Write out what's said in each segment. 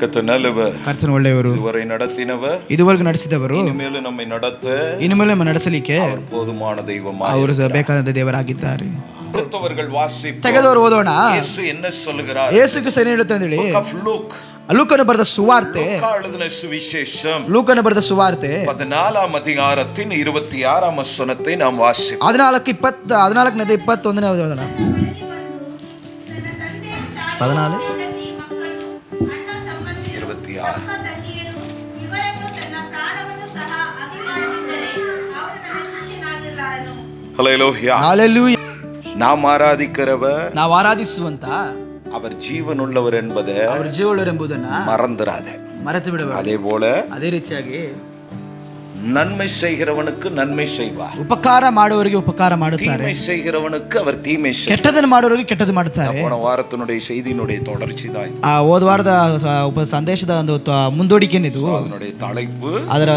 ಕರ್ತನು நல்லவர், ಕರ್ತನು ಒಳ್ಳೆಯವರು, இதுவரை நடத்தினவர், ಇದುವರೆಗೂ ನಡೆಸಿದವರು, ಇನ್ಮೇಲೆ ನಮ್ಮನ್ನು ಇನ್ನು ನಡೆಸಲಿಕ್ಕೆ அவர் போதுமான தெய்வமாக ಅವರು ಬೇಕಾದ ದೇವರಾಗಿದ್ದಾರೆ. அடுத்தவர்கள் வாசிப்போம். ತೆಗೆದವರು ಓದೋಣ. ಯೇಸು என்ன சொல்லுகிறார்? ಯೇಸು ಕ್ರಿಸ್ತ ಏನು ಹೇಳುತ್ತೆ ಅಂತ ಹೇಳಿ, ಲೂಕನು ಬರೆದ ಸುವಾರ್ತೆ, எழுதின சுவிசேஷம் ಲೂಕನು ಬರೆದ ಸುವಾರ್ತೆ 14 அதிகாரத்தின் 26 வசனத்தை நாம் வாசிப்போம். 14 21 ಓದೋಣ. 14 26. ஹல்லேலூயா. ಹಲ್ಲೆಲೂಯಾ. நாம் ஆராதிக்கிறவர், ನಾವು ಆರಾಧಿಸುವಂತ அவர் ஜீவனுள்ளவர் என்பதை ಅವರು ಜೀವವುಳ್ಳವರು ಎಂಬುದನ್ನ மறந்துடாத. ಮರೆತು ಬಿಡಬೇಕು. அதே போல ಅದೇ ರೀತಿಯಾಗಿ நன்மை செய்கிறவனுக்கு நன்மை செய்வார், ಉಪಕಾರ ಮಾಡುವವರಿಗೆ ಉಪಕಾರ ಮಾಡುತ್ತಾರೆ, தீமை செய்கிறவனுக்கு அவர் தீமை செய்வார். ಕೆಟ್ಟದನ್ನು ಮಾಡುವವರಿಗೆ ಕೆಟ್ಟದ್ದು ಮಾಡುತ್ತಾರೆ. போன வாரத்தினுடைய செய்தியினுடைய தொடர்ச்சி தான் இது. ಹೋದ ವಾರದ ಸಂದೇಶದ ಒಂದು ಮುಂದೂಡಿಕೆನಿದು. அதனுடைய தலைப்பு ಅದರ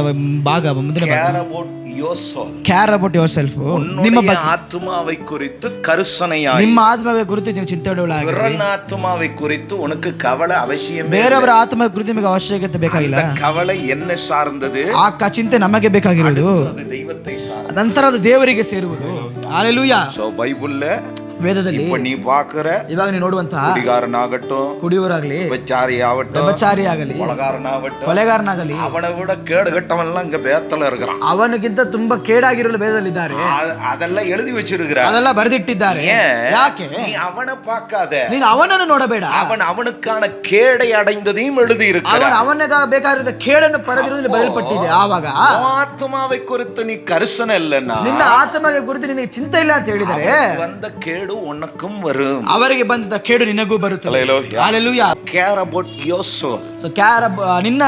ಭಾಗ ಮುಂದಿನ care about your soul. Care about your self. ನಿಮ್ಮ உன்னுடைய ஆத்துமாவை குறித்து கருசனையாய், ನಿಮ್ಮ ಆತ್ಮದ ಕುರಿತು ನೀವು ಚಿಂತೆಯುಳ್ಳವರಾಗಿರಿ. பிறன் ஆத்துமாவை குறித்து உனக்கு கவலை அவசியம். ಬೇರೆಯವರ ಆತ್ಮದ ಕುರಿತು ನಿಮಗೆ ಅವಶ್ಯಕತೆ ಬೇಕಾಗಿಲ್ಲ. கவலை என்ன சார்ந்தது? ಆ ಚಿಂತೆ ನಮಗೆ ಬೇಕಾಗಿರುವುದು, அது தெய்வத்தை சார்ந்தது. ನಂತರ ಅದು ದೇವರಿಗೆ ಸೇರುವುದು. ಹಲ್ಲೆಲೂಯಾ. சோ பைபிள்ல ವೇದದಲ್ಲಿ இப்ப நீ பாக்குற ಇವಾಗ ನೀವು ನೋಡುವಂತಹ குடிகாரனாகட்டும், ಕುಡಿಯುವರಾಗಲಿ, விபச்சாரி ಆಗಲಿ, கொலகாரனாகட்டும், ಕೊಲೆಗಾರನಾಗಲಿ, அவனை விட கேடு கட்டவன்லாம் இங்க ಬೇತல இருக்கிறான். ಅವನಿಗಿಂತ ತುಂಬಾ ಕೇಡಾಗಿರಲು ವೇದದಲ್ಲಿದ್ದಾರೆ. அதெல்லாம் எழுதி வச்சிருக்கிற. ಅದೆಲ್ಲ ಬರೆದಿಟ್ಟಿದ್ದಾರೆ. ಯಾಕೆ? நீ அவனை பார்க்காத, ನೀನು ಅವನನ್ನು ನೋಡಬೇಡ. அவனுக்கான கேடை அடைந்ததையும் எழுதி இருக்கிறான். ಅವನಿಗೆ ಬೇಕಾಗಿರುವ ಕೇಡನ್ನು ಪಡೆದಿರುವುದು ಬರೆಯಲ್ಪಟ್ಟಿದೆ. ಆವಾಗ ஆத்மாவை குறித்து நீ கரிசனை இல்லைன்னா, ನಿನ್ನ ಆತ್ಮಗೆ ಕುರಿತು ನಿನಗೆ ಚಿಂತೆ ಇಲ್ಲ ಅಂತ ಹೇಳಿದರೆ, வந்த கேடு உனக்கும் வரும். ಅವರಿಗೆ ಬಂದ ಕೇಡು ನಿನಗೂ ಬರುತ್ತದೆ. Hallelujah. Care about your soul. So ನಿನ್ನ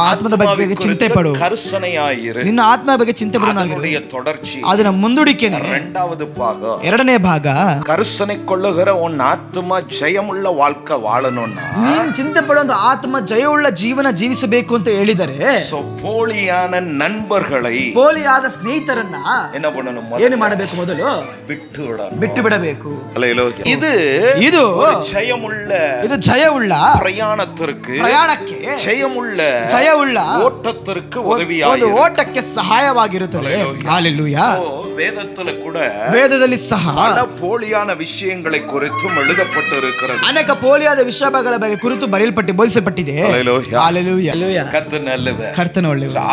ಆತ್ಮದ ಬಗ್ಗೆ ಚಿಂತೆ ಪಡು, கரிசனையாயிரு. ನಿನ್ನ ಆತ್ಮ ಬಗ್ಗೆ ಚಿಂತೆ ಪಡುವನಾಗಿರು. தொடர்ச்சி ಅದರ ಮುಂದೂಡಿಕೆನೇ இரண்டாவது பாகம். ಎರಡನೇ ಭಾಗ. கரிசனை கொள்ளுகிற உன் ஆத்மா ஜெயமுள்ள வாழ்க்கை வாழணும்னா, ನೀನು ಚಿಂತೆ ಪಡುವಂತ ಆತ್ಮ ಜಯವುಳ್ಳ ಜೀವನ ಜೀವಿಸಬೇಕು ಅಂತ ಹೇಳಿದರೆ, போலியான நண்பர்களை, ಪೋಲಿಯಾದ ಸ್ನೇಹಿತರನ್ನ என்ன பண்ணணும்? ಏನು ಮಾಡಬೇಕು? ಮೊದಲು ಬಿಟ್ಟು ಬಿಡಬೇಕು. ಇದು ಜಯವುಳ್ಳ ಪ್ರಯಾಣಕ್ಕೆ, ಜಯವುಳ್ಳ ஓட்டத்திற்கு ಒಂದು ಓಟಕ್ಕೆ ಸಹಾಯವಾಗಿರುತ್ತದೆ. ಹಲ್ಲೆಲೂಯಾ. ವೇದದಲ್ಲಿ ಸಹ போலியான விஷயங்களை குறித்தும் எழுதப்பட்டிருக்கிறது. ಅನೇಕ ಪೋಲಿಯಾದ ವಿಷಯಗಳ ಬಗ್ಗೆ ಕುರಿತು ಬರೆಯಲ್ಪಟ್ಟು ಬೋಧಿಸಲ್ಪಟ್ಟಿದೆ. ಹಲ್ಲೆಲೂಯಾ. ಕರ್ತನು ಒಳ್ಳೆಯವರು.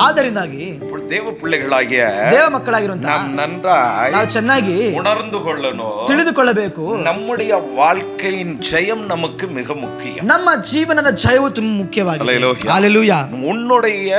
ಆದ್ದರಿಂದಾಗಿ தேவ பிள்ளைகளாகிய ದೇವ ಮಕ್ಕಳಾಗಿರುವಂತ நாம் நன்றாய் ನಾವು ಚೆನ್ನಾಗಿ உணர்ந்து கொள்ளணும், ತಿಳಿದುಕೊಳ್ಳಬೇಕು. நம்முடைய வாழ்க்கையின் ஜெயம் நமக்கு மிக முக்கியம். ನಮ್ಮ ಜೀವನದ ಜಯವು ತುಂಬಾ ಮುಖ್ಯವಾಗಿದೆ. ಹಲ್ಲೆಲೂಯಾ. உன்னுடைய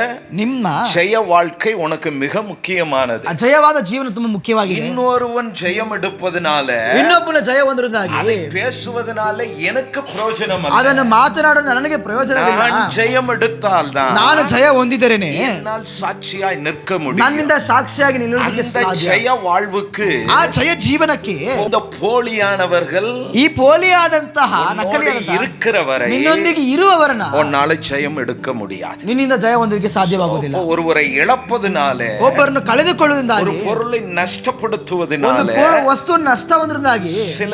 ನಿಮ್ಮ ஜெய வாழ்க்கை உனக்கு மிக முக்கியமானது. ಜಯವಾದ ಜೀವನ ತುಂಬಾ ಮುಖ್ಯವಾಗಿದೆ. இன்னொருவன் ஜெயம் எடுப்பதனால, ಇನ್ನೊಬ್ಬನ ಜಯ ಹೊಂದುವುದಾಗಿ பேசுவதனால எனக்கு பிரயோಜனம் அல்ல. ಅದನ್ನು ಮಾತನಾಡುವುದು ನನಗೆ ಪ್ರಯೋಜನವಿಲ್ಲ. நான் ஜெயம் எடுத்தால் தான் ನಾನು ಜಯ ಹೊಂದಿದ್ದೇನೆ, என்னால் சாட்சியாய் நிற்க முடியும். ನನ್ನಿಂದ ಸಾಕ್ಷಿಯಾಗಿ ನಿಲ್ಲುವುದಕ್ಕೆ ಸಾಧ್ಯ. ஜெய வாழ்வுக்கு, ಆ ಜಯ ಜೀವನಕ್ಕೆ இந்த போலியானவர்கள், ಈ ಪೋಲಿಯಾದಂತಹ ನಕಲಿಯಾದಂತಹ இருக்கிறவரை ನಿನ್ನೊಂದಿಗೆ ಇರುವವರನ್ನ உன்னால ஜெயம் எடுக்க முடியாது. ನಿನ್ನಿಂದ ಜಯ ಹೊಂದಲಿಕ್ಕೆ ಸಾಧ್ಯವಾಗುವುದಿಲ್ಲ. ஒருவரை இழப்பதனாலே, ಒಬ್ಬರನ್ನು ಕಳೆದುಕೊಳ್ಳುವುದರಿಂದಾಗಿ, ஒரு பொருளை நஷ்டப்படுத்துவதனாலே, ವಸ್ತು ನಷ್ಟ ಹೊಂದುವುದರಿಂದಾಗಿ சில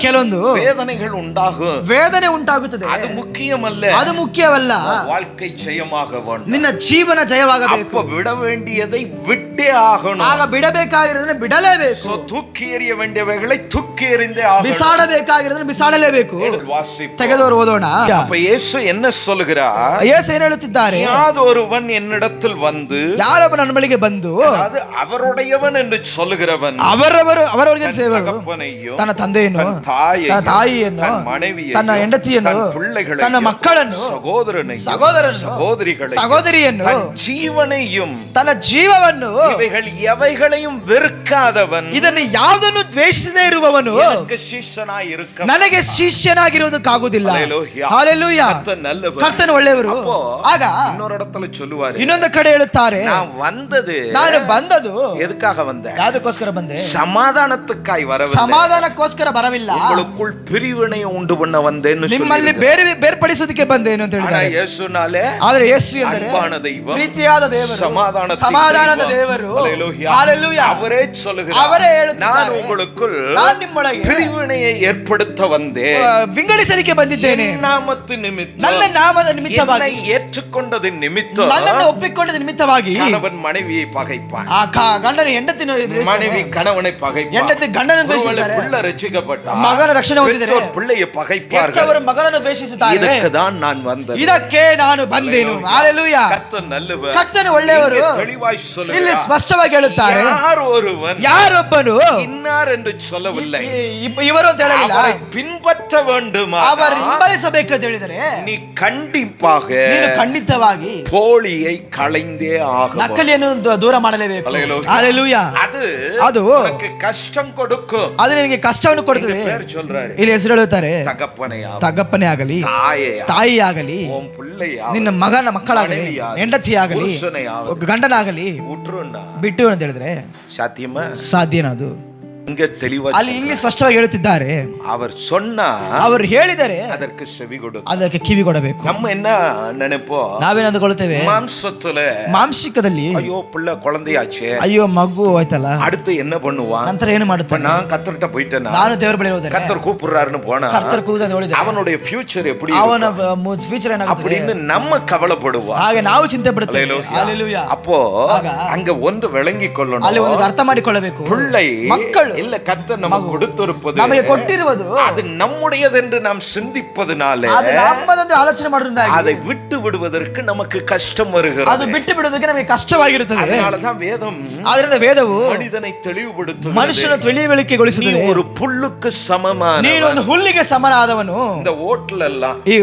ಕೆಲವೊಂದು வேதனைகள் உண்டாகும். ವೇದನೆ ಉಂಟಾಗುತ್ತದೆ. அது முக்கியமல்ல. ಅದು ಮುಖ್ಯವಲ್ಲ. வாழ்க்கை ஜெயமாக வேண்டும். ನಿನ್ನ ಜೀವನ ಜಯವಾಗಬೇಕು. அப்ப விட வேண்டியதை விட்டே ஆகணும். ಆಗ ಬಿಡಬೇಕಾಗಿರೋದನ್ನ ಬಿಡಲೇಬೇಕು. தூக்கி எறிய வேண்டியவைகளை தூக்கி எறிந்தே ஆகணும். ಬಿಸಾಡಬೇಕಾಗಿರೋದನ್ನ ಬಿಸಾಡಲೇಬೇಕು. ತೆಗೆದವರು ಓದೋಣ. அப்ப இயேசು என்ன சொல்கிறார்? ಯೇಸು ಏನು ಹೇಳುತ್ತಿದ್ದಾರೆ? யாதொருவன் என்னிடத்தில் வந்து, ಯಾರೊಬ್ಬ ನನ್ನ ಬಳಿಗೆ ಬಂದು, அது அவருடையவன் என்று சொல்லுகிறவன், ಅವರವರಿಗೆ ಸೇವಕನು, தகப்பனையும், ತನ್ನ ತಂದೆಯನ್ನು, தன் தாயையும், ತನ್ನ மனைவியையும், ತನ್ನ ಹೆಂಡತಿಯನ್ನು, தன் பிள்ளைகளையும், ತನ್ನ ಮಕ್ಕಳನ್ನು, ಸಹೋದರಿಯನ್ನು, தன் ஜீவனையும், ತನ್ನ ಜೀವವನ್ನು, இவைகள் எவைகளையும் வெறுக்காதவன், ಇದನ್ನು ಯಾವುದನ್ನು ದ್ವೇಷಿಸದೇ ಇರುವವನು எனக்கு ಶಿಷ್ಯನಾಗಿ இருக்க, ನನಗೆ ಶಿಷ್ಯನಾಗಿರುವುದಕ್ಕಾಗುವುದಿಲ್ಲ. ಹಲ್ಲೆಲೂಯಾ. ಕರ್ತನು ಒಳ್ಳೆಯವರು. ಆಗ இன்னொரு இடத்துல சொல்லுவாரு, ಇನ್ನೊಂದು ಕಡೆ ಹೇಳುತ್ತಾರೆ, ನಾನು ಬಂದದು எதுக்காக வந்தேன்? ಯಾವುದಕ್ಕೋಸ್ಕರ ಬಂದೆ? சமாதானத்துக்காய் வரவில்லை. ಸಮಾಧಾನಕ್ಕೋಸ್ಕರ ಬರವಿಲ್ಲ, உங்களுக்குள் பிரிவினை உண்டு பண்ண வந்தேன்னு ನಿಮ್ಮಲ್ಲಿ ಬೇರ್ಪಡಿಸೋದಕ್ಕೆ ಬಂದೇನು ಅಂತ ಹೇಳಿದ್ದಾರೆ. ಯೇಸುನಾಲೆ, ಆದರೆ ಯೇಸು ಎಂದರೆ ಅನ್ಪಾನ ದೈವ, ಪ್ರೀತಿಯಾದ ದೇವರು, ಸಮಾಧಾನದ ಸಮಾಧಾನದ ದೇವರು. ಒಳ್ಳೆಯವರು. Hallelujah. Hallelujah. அவரே சொல்லுகிறார், அவரே ಹೇಳುತ್ತಿದ್ದಾರೆ, நான் உங்களுக்குள் ನಾನು ನಿಮ್ಮೊಳಗೆ பிரிவினையை ஏற்படுத்த வந்தேன், ವಿಂಗಡಿಸಲಿಕ್ಕೆ ಬಂದಿದ್ದೇನೆ. நாமத்து நிமித்தம், ನನ್ನ ನಾಮದ ನಿಮಿತ್ತವಾಗಿ, என்னை ஏற்றுக்கொண்டதின் நிமித்தம், ನನ್ನನ್ನು ಒಪ್ಪಿಕೊಂಡದ ನಿಮಿತ್ತವಾಗಿ கணவன் மனைவியை பகைப்பான், ಗಂಡನ ಹೆಂಡತಿನ மனைவி கணவனை பகைப்பான், ಹೆಂಡತಿ ಗಂಡನನ್ನು ದ್ವೇಷಿಸುತ್ತಾರೆ, பிள்ளை ರಕ್ಷಿக்கப்பட்டான், ಮಗನ ರಕ್ಷಣೆ ಹೊಂದಿದ್ದಾರೆ, பெற்றோர் பிள்ளையை பகைப்பார்கள். ಹೆತ್ತವರು ಮಗನನ್ನು ದ್ವೇಷಿಸುತ್ತಾರೆ. ಇದಕ್ಕೆதான் நான் வந்தேன், ಇದಕ್ಕೆ ನಾನು ಬಂದೆನು. ಹalleluya. கர்த்தர் நல்லவர், ಕರ್ತನು ಒಳ್ಳೆಯವರು. இங்கே தெளிவாய் சொல்லுகிறார், ಇಲ್ಲಿ ಸ್ಪಷ್ಟವಾಗಿ ಹೇಳುತ್ತಾರೆ, யார் ஒருவன் ಯಾರೊಬ್ಬನು இன்னார் என்று சொல்லவில்லை, ಇವರು ಅಂತ ಹೇಳಲಿಲ್ಲ, அவரை பின்பற்ற வேண்டுமா, ಅವರು ಹಿಂಬಾಲಿಸಬೇಕು ಅಂತ ಹೇಳಿದರೆ நீ கண்டிப்பாக ನೀನು ಖಂಡಿತವಾಗಿ போலியை களைந்தே ஆக ನಕಲಿಯನ್ನು ದೂರ ಮಾಡಲೇಬೇಕು. Hallelujah. ಹalleluya. அது உனக்கு கஷ்டம் கொடுக்கும், ಅದು ನಿನಗೆ ಕಷ್ಟವನ್ನು ಕೊಡುತ್ತದೆ. பேர் சொல்றாரு, ಇಲ್ಲಿ ಹೆಸರು ಹೇಳುತ್ತಾರೆ, ತಗಪ್ಪನೇ ಆಗಲಿ, ತಾಯಿ ಆಗಲಿ, ನಿನ್ನ ಮಗನ ಮಕ್ಕಳಾಗಲಿ, ಹೆಂಡತಿ ಆಗಲಿ, ಗಂಡನಾಗಲಿ ಬಿಟ್ಟು ಅಂತ ಹೇಳಿದ್ರೆ ಸಾಧ್ಯನದು. இங்க தெளிவா ಅಲ್ಲಿ ಇಲ್ಲಿ ಸ್ಪಷ್ಟವಾಗಿ ಹೇಳುತ್ತಿದ್ದಾರೆ, அவர் சொன்னா ಅವರು ಹೇಳಿದರೆ அதற்கு செவி கொடு, ಅದಕ್ಕೆ ಕಿವಿ ಕೊಡಬೇಕು. நம்ம என்ன நினைப்போம், ನಾವೇನು ಅಂದುಕೊಳ್ಳುತ್ತೇವೆ, ಮಾಂಸಿಕದಲ್ಲಿ ஐயோ பிள்ளை குழந்தையாச்சே, ಅಯ್ಯೋ ಮಗು ಆಯ್ತಲ್ಲ, அடுத்து என்ன பண்ணுவான், ನಂತರ ಏನು ಮಾಡುತ್ತಾನೆ, நான் கர்த்தர்கிட்ட போயிட்டேனா, ನಾನು ದೇವರ ಬಳಿ ಹೋದರೆ கர்த்தர் கூப்பிடுறாருன்னு போனா ಕರ್ತರು ಕೂಗುತ್ತಾನೆ ಹೇಳಿದರೆ அவனுடைய ஃபியூச்சர் எப்படி, ಅವನ ಫ್ಯೂಚರ್ ಏನಾಗುತ್ತೆ அப்படின்னு நம்ம கவலைப்படுவோம், ಹಾಗೆ ನಾವು ಚಿಂತೆ ಪಡುತ್ತೇವೆ. ಹalleluya. அப்போ அங்க ஒன்று விளங்கிக் கொள்ளணும், ಅಲ್ಲಿ ಒಂದು ಅರ್ಥ ಮಾಡಿಕೊಳ್ಳಬೇಕು, பிள்ளை ಮಕ್ಕಳು இல்ல கர்த்தர் நமக்கு கொடுத்திருப்பது, ನಮಗೆ ಕೊಟ್ಟಿರುವುದು அது நம்முடையது என்று நாம் சிந்திப்பதனால ಅದು ನಮ್ಮದೆಂದು ಆಲೋಚನೆ ಮಾಡುವುದರಿಂದ அதை விட்டு விடுவதற்கு நமக்கு கஷ்டம் வருகிறது, ಅದು ಬಿಟ್ಟು ಬಿಡುವುದಕ್ಕೆ ನಮಗೆ ಕಷ್ಟವಾಗಿರುತ್ತದೆ. அதனால தான் வேதம் ಆದ್ದರಿಂದ ವೇದವು மனிதனை தெளிவுபடுத்துகிறது, ಮನುಷ್ಯನ ತಿಳಿವಳಿಕೆಗೊಳಿಸುತ್ತದೆ. நீ ஒரு புல்லுக்கு சமமான, ನೀನು ಒಂದು ಹುಲ್ಲಿಗೆ ಸಮನಾದವನು. இந்த ஓட்ல எல்லாம் ಈ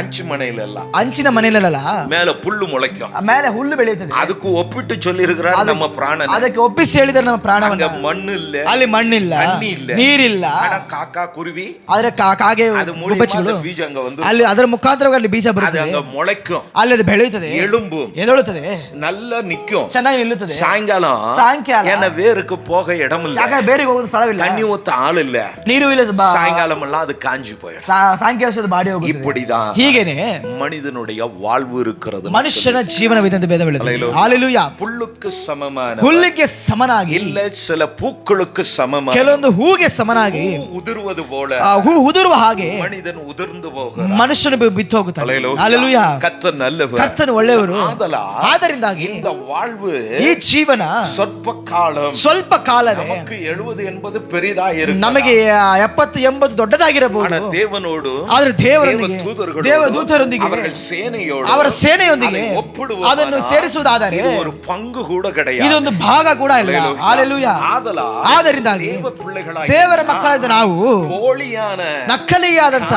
அஞ்சு மனையில எல்லாம் ಅಂಚಿನ ಮನೆಯಲ್ಲ மேல புல்லு முளைக்கும், ಮೇಲೆ ಹುಲ್ಲು ಬೆಳೆಯುತ್ತದೆ, அதுக்கு ஒப்பிட்டு சொல்லி இருக்கிறார் நம்ம பிராணன், ಅದಕ್ಕೆ ಒಪ್ಪಿಸಿ ಹೇಳಿದರೆ ನಮ್ಮ ಪ್ರಾಣವನ್ನ, மண்ணு இல்ல, ಅಲ್ಲಿ ಮಣ್ಣಿಲ್ಲ, தண்ணி இல்ல, ನೀರಿಲ್ಲ, காக்கா குருவி ಆದ್ರೆ ಕಾಗೆ ಗುಬ್ಬಚ್ಚಿಗಳು ಬೀಜ ಅங்க வந்து ಅಲ್ಲಿ ಅದರ ಮುಖಾಂತರವಾಗಿ ಬೀಜ அது ಬರುತ್ತದೆ, அங்க முளைக்கும், ಅಲ್ಲಿ ಅದು ಬೆಳೆಯುತ್ತದೆ, எலும்பு ಎದಳುತ್ತದೆ, நல்ல நிக்கும், ಚೆನ್ನಾಗಿ ನಿಲ್ಲುತ್ತದೆ. சாயங்காலம் என்ன வேருக்கு போக இடம் இல்ல, ಯಾಕೆ ಬೇರೆ ಹೋಗೋದು ಸ್ಥಳವಿಲ್ಲ, தண்ணி ஊத்த ஆள் இல்ல, ನೀರು ಇಲ್ಲ, சாயங்காலம் எல்லாம் அது காஞ்சி போயிடும். ಸಾಯಂಕಾಲ ಬಾಡಿ ಹೋಗುತ್ತದೆ. இப்படிதான் ಹೀಗೇನೆ மனிதனுடைய வாழ்வு இருக்கிறது, ಮನುಷ್ಯನ ಜೀವನವಿದೆ ಅಂತ ವೇದ ಹೇಳುತ್ತದೆ. ಹalleluya. புல்லுக்கு சமமான, ಹುಲ್ಲಿಗೆ ಸಮನಾಗಿ, இல்ல சில பூக்களுக்கு சமமான, ಕೆಲವೊಂದು ಹೂಗೆ ಸಮನಾಗಿ, உதிர்வது போல ಹೂ ಉದುರುವ ಹಾಗೆ மனிதன் ಉதிர்ந்து போகிறான், ಮನುಷ್ಯನು ಬಿತ್ತು ಹೋಗುತ್ತಾನೆ. Hallelujah. ಹalleluya. கர்த்தர் நல்லவர், ಕರ್ತನು ಒಳ್ಳೆಯವರು. ಆದರಿಂದಾಗಿ இந்த வாழ்வு, ಈ ಜೀವನ ಸ್ವಲ್ಪ ಕಾಲಂ, ಸ್ವಲ್ಪ ಕಾಲವೇ, நமக்கு 70-80 பெரிதா இருக்கு, ನಮಗೆ 70-80 ದೊಡ್ಡದಾಗಿರಬಹುದು, ದೇವನೋಡು, ಆದರೆ ದೇವರೊಂದಿಗೆ, ದೇವದೂತರೊಂದಿಗೆ, அவர்கள் சேனையோடு, ಅವರ ಸೇನೆಯೊಂದಿಗೆ ಅದನ್ನು ಸೇರಿಸುವುದಾದರೆ இது ஒரு பங்கு கூட கிடையாது, ಇದೊಂದು ಭಾಗ ಕೂಡ ಇಲ್ಲ. ಹalleluya. ಆದರಿಂದಾಗಿ ದೇವರ ಮಕ್ಕಳಾದ ನಾವು போலியான ನಕಲಿಯಾದಂತ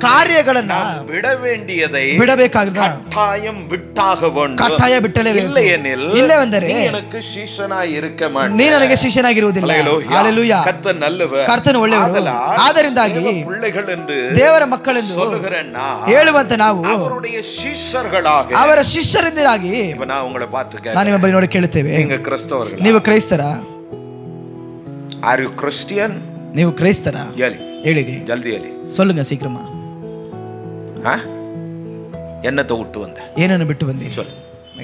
ಕಾರ್ಯಗಳನ್ನ ಬಿಡಬೇண்டிಯதை ಬಿಡಬೇಕಾಗಿದೆ, கட்டாயம் விட்டாக வேண்டும், ಕಟ್ಟಾಯ ಬಿಟ್ಟಲೇಬೇಕು, இல்லையெனில் ಇಲ್ಲವೆಂದರೆ நீ எனக்கு ಶಿಷ್ಯನಾಗಿ இருக்க ಮಾಟೆ, ನೀ ನನಗೆ ಶಿಷ್ಯನಾಗಿರುವುದಿಲ್ಲ. ಹalleluya. கர்த்தர் நல்லவர், ಕರ್ತನು ಒಳ್ಳೆಯವರು. ಆದರಿಂದಾಗಿ பிள்ளைகள் என்று ದೇವರ ಮಕ್ಕಳೆಂದು சொல்லுகிறேன்னா ಹೇಳುವಂತ ನಾವು அவருடைய ಶಿಷ್ಯர்களாக, ಅವರ ಶಿಷ್ಯರೆಂದಿರಾಗಿ, இப்ப நான் உங்களை பார்த்து ನಾನು ನಿಮ್ಮ ಬಳಿ ನೋಡಿ ಕೇಳುತ್ತೇವೆ, நீங்க கிறிஸ்தவர்கள், ನೀವು ಕ್ರೈಸ್ತರ, ಆರ್ ಯು ಕ್ರಿಶ್ಚಿಯನ್, ನೀವು ಕ್ರೈಸ್ತರ ಹೇಳಿರಿ, ஜல்தி ಹೇಳಿ, சொல்லுங்க சீக்கிரமா. என்னத்தை விட்டு வந்த, ಏನನ್ನು ಬಿಟ್ಟು ಬಂದಿರಿ சொல்,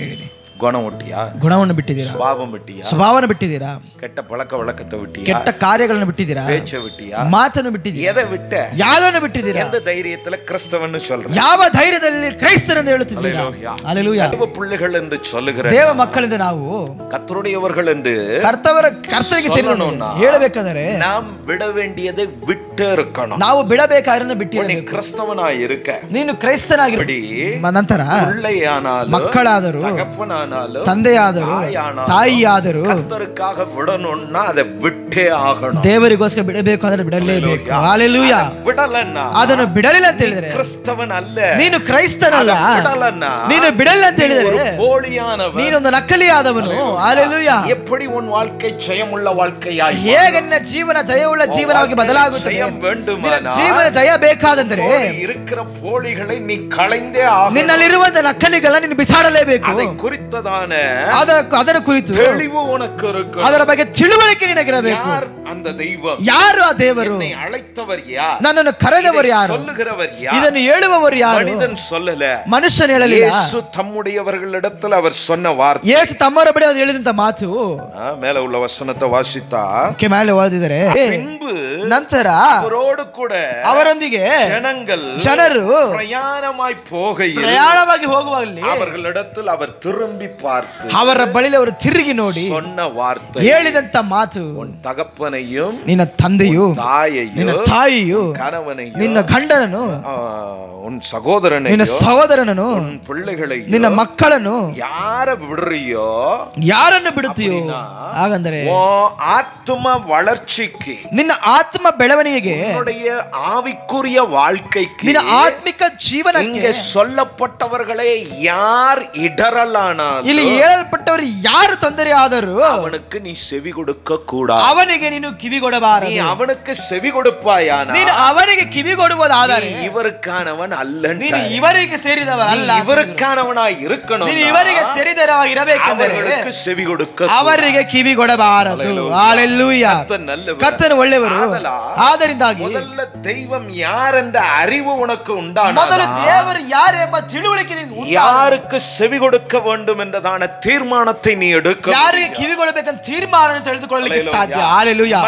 ಹೇಳಿರಿ. குணம் விட்டியா, ಗುಣವನ್ನು ಬಿಟ್ಟಿದ್ದೀರಾ, சுபாவம் விட்டியா, ಸ್ವಭಾವವನ್ನು ಬಿಟ್ಟಿದ್ದೀರಾ, கெட்ட பழக்க வழக்கத்தை விட்டியா, ಕೆಟ್ಟ ಕಾರ್ಯಗಳನ್ನು ಬಿಟ್ಟಿದ್ದೀರಾ, பேச்சை விட்டியா, ಮಾತನ್ನು ಬಿಟ್ಟಿದ್ದೀರಾ, எதை விட்ட, ಯಾವುದನ್ನು ಬಿಟ್ಟಿದ್ದೀರಾ, எந்த தைரியத்துல கிறிஸ்தவன்னு சொல்ற, ಯಾವ ಧೈರ್ಯದಲ್ಲಿ ಕ್ರೈಸ್ತರೆಂದು ಹೇಳುತ್ತಿದ್ದೀರಾ. ಹalleluya. தேவ பிள்ளைகள் என்று சொல்லுகிற ದೇವ ಮಕ್ಕಳಿಂದ ನಾವು கர்த்தருடையவர்கள் என்று ಕರ್ತರಿಗೆ ಸೇರಿದವನು ಹೇಳಬೇಕಾದರೆ நாம் விட வேண்டியதை விட்டு இருக்கணும், ನಾವು ಬಿಡಬೇಕಾಗಿರೋದನ್ನ ಬಿಟ್ಟಿರಬೇಕು. கிறிஸ்தவனாய் இருக்க, ನೀನು ಕ್ರೈಸ್ತನಾಗಿರಬೇಡಿ, ನಂತರ பிள்ளையானாலும் ಮಕ್ಕಳಾದರೂ, தகப்பனானாலும், ತಂದೆಯಾದರೂ, ತಾಯಿಯಾದರೂ கர்த்தருக்காக விடணும்னா அதை விட்டே ஆகணும், ದೇವರಿಗೋಸ್ಕರ ಬಿಡಬೇಕಾದ್ರೆ ಬಿಡಲೇಬೇಕು. ಹalleluya. விடலன்னா ಅದನ್ನು ಬಿಡಲಿಲ್ಲ ಅಂತ ಹೇಳಿದ್ರೆ கிறிஸ்தவன் அல்ல, ನೀನು ಕ್ರೈಸ್ತನಲ್ಲ. விடலன்னா ನೀನು ಬಿಡಲ್ಲ ಅಂತ ಹೇಳಿದ್ರೆ போலியானவன், ನೀನೊಂದು ನಕಲಿಯಾದವನು. ಹalleluya. எப்படி உன் வாழ்க்கை ஜெயமுள்ள வாழ்க்கையாய், ಹೇಗೆ ನಿನ್ನ ಜೀವನ ಜಯವುಳ್ಳ ಜೀವನವಾಗಿ ಬದಲಾಗುತ್ತದೆ, ஜெயம் வேண்டுமானால் ಜೀವನ ಜಯ ಬೇಕಾದಂದರೆ இருக்கிற போலிகளை நீ களைந்தே ஆகணும், ನಿನ್ನಲ್ಲಿರುವಂತ ನಕಲಿಗಳನ್ನ ನೀನು ಬಿಸಾಡಲೇಬೇಕು. அதை குறித்த ಕುರಿತದಾன ಅದರ ಕುರಿತು ತಿಳಿವು ಉನಕ್ಕೆ ಇರಬೇಕು. ಅದರ ಬಗ್ಗೆ ತಿಳುವಳಿಕೆ ನಿನಗಿರಬೇಕು. ಯಾರ್ அந்த தெய்வம்? ಯಾರು ಆ ದೇವರು? என்னை அழைத்தவர் யார்? ನನ್ನನ್ನು ಕರೆದವರು ಯಾರು? சொல்லுகிறவர் யார்? ಇದನ್ನು ಹೇಳುವವರು ಯಾರು? மனிதன் சொல்லல, ಮನುಷ್ಯನು ಹೇಳಲಿಲ್ಲ. இயேசு தம்முடையவர்களிடத்தில் அவர் சொன்ன வார்த்தை. ಯೇಸು ತಮ್ಮವರ ಬಳಿ ಅದು ಹೇಳಿದಂತ ಮಾತು. மேல உள்ள வசனத்தை வாசித்தா ಮೇಲೆ ಓದಿದರೆ, பின்பு ನಂತರ அவரோடு கூட ಅವರೊಂದಿಗೆ ಜನರು பிரயாணமாய் போகையில் ಪ್ರಯಾಣವಾಗಿ ಹೋಗುವಾಗಲಿ அவர்களிடத்தில் அவர் திரும்பி பார்த்து ಅವರ ಬಳಿ ಅವರು ತಿರುಗಿ ನೋಡಿ சொன்ன வார்த்தை, ಹೇಳಿದಂತ ಮಾತು, உன் தகப்பனையும் ನಿನ್ನ ತಂದೆಯು தாயையும் ನಿನ್ನ ತಾಯಿಯು கணவனையும் ನಿನ್ನ ಗಂಡನನ್ನು உன் சகோதரனை ನಿನ್ನ ಸಹೋದರನನ್ನು உன் பிள்ளைகளை ನಿನ್ನ ಮಕ್ಕಳನ್ನು ಯಾರ ಬಿಡ್ರಿಯೋ ಯಾರನ್ನು ಬಿಡುತ್ತೀಯೋ ಹಾಗಂದರೆ ஆத்ம வளர்ச்சிக்கு ನಿನ್ನ ಆತ್ಮ ಬೆಳವಣಿಗೆಗೆ உன்னுடைய ஆவிக்குரிய வாழ்க்கைக்கு ನಿನ್ನ ಆತ್ಮಿಕ ಜೀವನಕ್ಕೆ இங்கே சொல்லப்பட்டவர்களே யார் இடரலானால் ಇಲ್ಲಿ ಹೇಳಲ್ಪಟ್ಟವರು ಯಾರು ತೊಂದರೆ ಆದರೂ அவனுக்கு நீ செவி கொடுக்க கூடாது. ಅವನಿಗೆ ನೀನು ಕಿವಿಗೊಡಬಾರದು. நீ அவனுக்கு செவி கொடுப்பாயானா ನೀನು ಅವನಿಗೆ ಕಿವಿಗೊಡುವುದಾದರೆ இவருக்கானவன் அல்ல, ನೀನು ಇವರಿಗೆ ಸೇರಿದವರ ಅಲ್ಲ, இவருக்கானவனாய் இருக்கணும். ನೀನು ಇವರಿಗೆ ಸೇರಿದವರಾಗಿರಬೇಕೆಂದರೆ அவருக்கு செவி கொடுக்க ಅವರಿಗೆ ಕಿವಿಗೊಡಬಾರದು. ಹಲ್ಲೆಲೂಯಾ. ಕರ್ತನು ಒಳ್ಳೆಯವರು. ಆದ್ದರಿಂದಾಗಿ முதல்ல தெய்வம் யார் என்ற அறிவு உனக்கு உண்டான ಮೊದಲು ದೇವರು ಯಾರು ಎಂಬ ತಿಳುವಳಿಕೆ ನಿನಗೆ ಉಂಟಾಗಬೇಕು. யாருக்கு செவி கொடுக்க வேண்டும் என்றதான தீர்மானத்தை நீ எடுக்க, ಯಾರಿಗೆ ಕಿವಿಗೊಡಬೇಕಂತ ತೀರ್ಮಾನ ತಿಳಿದುಕೊಳ್ಳಲಿಕ್ಕೆ ಸಾಧ್ಯ. ಹಲ್ಲೆಲೂಯಾ.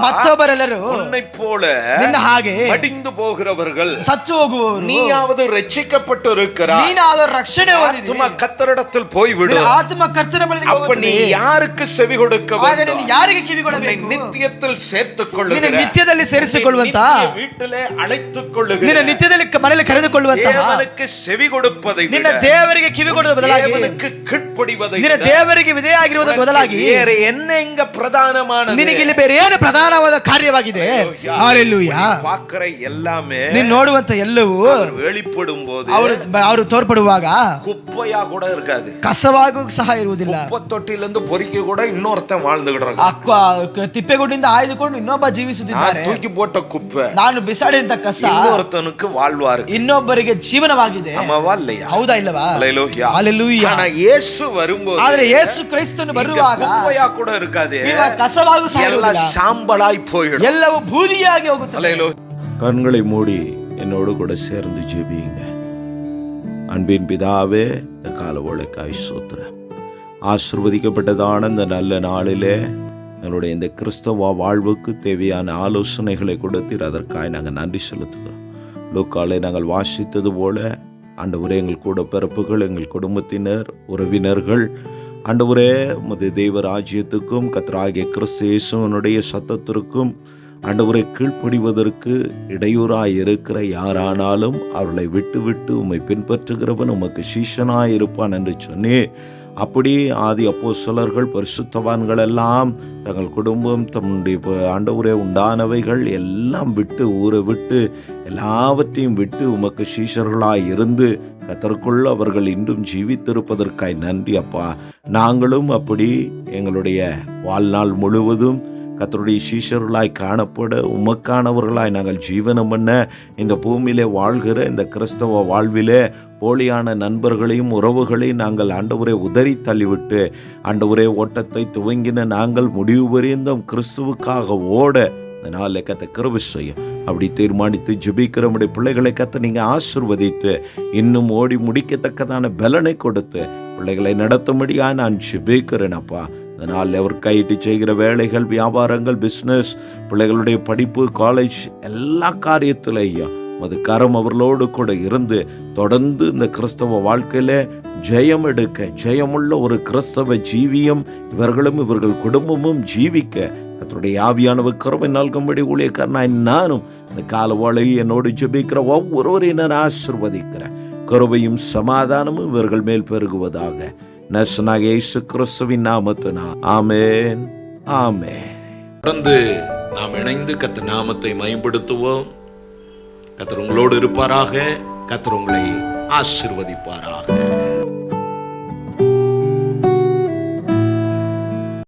ಮತ್ತೊಬ್ಬರೆಲ್ಲರೂ உன்னை போல ನಿನ್ನ ಹಾಗೆ மடிந்து போகிறவர்கள், ಸತ್ತು ಹೋಗುವವರು. நீயாவது ரட்சிக்கப்பட்டு இருக்கிறாய், ನೀನಾದರೂ ರಕ್ಷಣೆ ಹೊಂದಿದ್ದೀ, ஆத்மா கர்த்தரிடத்தில் போய்விடு. ಆತ್ಮ ಕರ್ತನ ಬಳಿಗೆ அப்ப நீ ಹೋಗುತ್ತೀ. யாருக்கு செவி கொடுக்க ಆಗ வேண்டும்? ನೀನು ಯಾರಿಗೆ ಕಿವಿಗೊಡಬೇಕು? நித்தியத்தில் சேர்த்துக் ನಿನ್ನ கொள்ளுகிற, ನಿತ್ಯದಲ್ಲಿ ಸೇರಿಸಿಕೊಳ್ಳುವಂತ, வீட்டிலே அழைத்துக் கொள்ளுகிற, ನಿನ್ನ ನಿತ್ಯದಲ್ಲಿ ಮನೆಯಲ್ಲಿ ಕರೆದುಕೊಳ್ಳುವಂತ, தேவனுக்கு செவி கொடுப்பதை ನಿನ್ನ விட ದೇವರಿಗೆ ಕಿವಿಗೊಡುವ ಬದಲಾಗಿ தேவனுக்கு கீழ்ப்படிவதை ನಿನ್ನ விட ದೇವರಿಗೆ ವಿಧೇಯರಾಗಿರುವುದಕ್ಕೆ ಬದಲಾಗಿ வேற என்ன இங்க பிரதானமானது? ನಿನಗೆ ಇಲ್ಲಿ ಬೇರೆ ಏನು ಪ್ರಧಾನವಾದ ಕಾರ್ಯವಾಗಿದೆ? ಹಲ್ಲೆಲೂಯಾ. பார்க்கிற எல்லாமே ನೀನು ನೋಡುವಂತ ಎಲ್ಲವೂ வெளிப்படும் போது ಅವರು ತೋರ್ಪಡುವಾಗ குப்பையா கூட இருக்காது, ಕಸವಾಗೂ ಸಹ ಇರುವುದಿಲ್ಲ. குப்பை தொட்டிலிருந்து பொறுக்கி கூட இன்னொருத்தன் வாழ்ந்துகிட்டு ತಿಪ್ಪೆಗುಡ್ಡಿಂದ ಆಯ್ದುಕೊಂಡು ಇನ್ನೊಬ್ಬ ಜೀವಿಸುತ್ತಿದ್ದಾರೆ. தூக்கி போட்ட குப்பை ನಾನು ಬಿಸಾಡಿದಂತ ಕಸ இன்னொருத்தனுக்கு வாழ்வாரு, ಇನ್ನೊಬ್ಬರಿಗೆ ಜೀವನವಾಗಿದೆ. ஆமாவா இல்லையா? ಹೌದಾ ಇಲ್ಲವಾ? ஹல்லேலூயா. ಹಲ್ಲೆಲೂಯಾ. ஆனா இயேசு வரும்போது ಆದ್ರೆ ಯೇಸು ಕ್ರಿಸ್ತನು ಬರುವಾಗ குப்பையா கூட இருக்காது, ಕಸವಾಗೂ ಸಹ எல்லாம் சாம்பலாய் போயிடும். ಎಲ್ಲವೂ ಬೂದಿಯಾಗಿ ಹೋಗುತ್ತದೆ. ஹல்லேலூயா. கண்களை மூடி என்னோடு கூட சேர்ந்து ஜெபியுங்க. அன்பின் பிதாவே, இந்த கால வேளைக்காய் ஸ்தோத்திரம். ஆசீர்வதிக்கப்பட்டதான இந்த நல்ல நாளிலே எங்களுடைய இந்த கிறிஸ்தவ வாழ்வுக்கு தேவையான ஆலோசனைகளை கொடுத்தீர், அதற்காக நாங்கள் நன்றி செலுத்துகிறோம். லூக்காலை நாங்கள் வாசித்தது போல ஆண்டவரே, எங்கள் கூட பிறப்புகள், எங்கள் குடும்பத்தினர், உறவினர்கள், ஆண்டவரே உமது தெய்வ ராஜ்யத்துக்கும் கர்த்தராகிய கிறிஸ்து இயேசுவினுடைய சத்தத்திற்கும் ஆண்டவரை கீழ்ப்படிவதற்கு இடையூறாய் இருக்கிற யாரானாலும் அவர்களை விட்டு விட்டு உம்மை பின்பற்றுகிறவன் உமக்கு சீஷனாய் இருப்பான் என்று சொன்னே. அப்படி ஆதி அப்போஸ்தலர்கள் பரிசுத்தவான்கள் எல்லாம் தங்கள் குடும்பம், தம்முடைய ஆண்டவரே உண்டானவைகள் எல்லாம் விட்டு, ஊரை விட்டு, எல்லாவற்றையும் விட்டு உமக்கு சீஷர்களாய் இருந்து கர்த்தருக்குள் அவர்கள் இன்றும் ஜீவித்திருப்பதற்காய் நன்றி அப்பா. நாங்களும் அப்படி எங்களுடைய வாழ்நாள் முழுவதும் கர்த்தருடைய சீஷர்களாய் காணப்பட, உமக்கானவர்களாய் நாங்கள் ஜீவனம் பண்ண, இந்த பூமியிலே வாழ்கிற இந்த கிறிஸ்தவ வாழ்விலே போலியான நண்பர்களையும் உறவுகளையும் நாங்கள் ஆண்டவரை உதறி தள்ளிவிட்டு, ஆண்டவரே ஓட்டத்தை துவங்கின நாங்கள் முடிவு பரியந்தம் கிறிஸ்துவுக்காக ஓட அதனால கத்த கிருபை செய்யும். அப்படி தீர்மானித்து ஜெபிக்கிற நம்முடைய பிள்ளைகளை கத்த நீங்கள் ஆசீர்வதித்து இன்னும் ஓடி முடிக்கத்தக்கதான பலனை கொடுத்து பிள்ளைகளை நடத்தும்படியாக நான் ஜெபிக்கிறேன் அப்பா. அதனால் அவர் கையிட்டு செய்கிற வேலைகள், வியாபாரங்கள், பிஸ்னஸ், பிள்ளைகளுடைய படிப்பு, காலேஜ், எல்லா காரியத்திலையும் அது கரம் அவர்களோடு கூட இருந்து தொடர்ந்து இந்த கிறிஸ்தவ வாழ்க்கையில ஜெயம் எடுக்க, ஜெயமுள்ள ஒரு கிறிஸ்தவ ஜீவியம் இவர்களும் இவர்கள் குடும்பமும் ஜீவிக்க கர்த்தருடைய ஆவியானவர் கிருபை நல்கும்படி ஊழியக்காரனாய் நானும் இந்த காலவாளை என்னோடு ஜெபிக்கிற ஒவ்வொருவரையும் நான் ஆசீர்வதிக்கிறேன். கிருபையும் சமாதானமும் இவர்கள் மேல் பெருகுவதாக நசனாக இயேசு கிறிஸ்துவின் நாமத்தினால் ஆமென், ஆமென். தொடர்ந்து நாம் இணைந்து கர்த்தர் நாமத்தை மகிமைப்படுத்துவோம். கர்த்தர் உங்களோடு இருப்பாராக. கர்த்தர் உங்களை ஆசீர்வதிப்பாராக.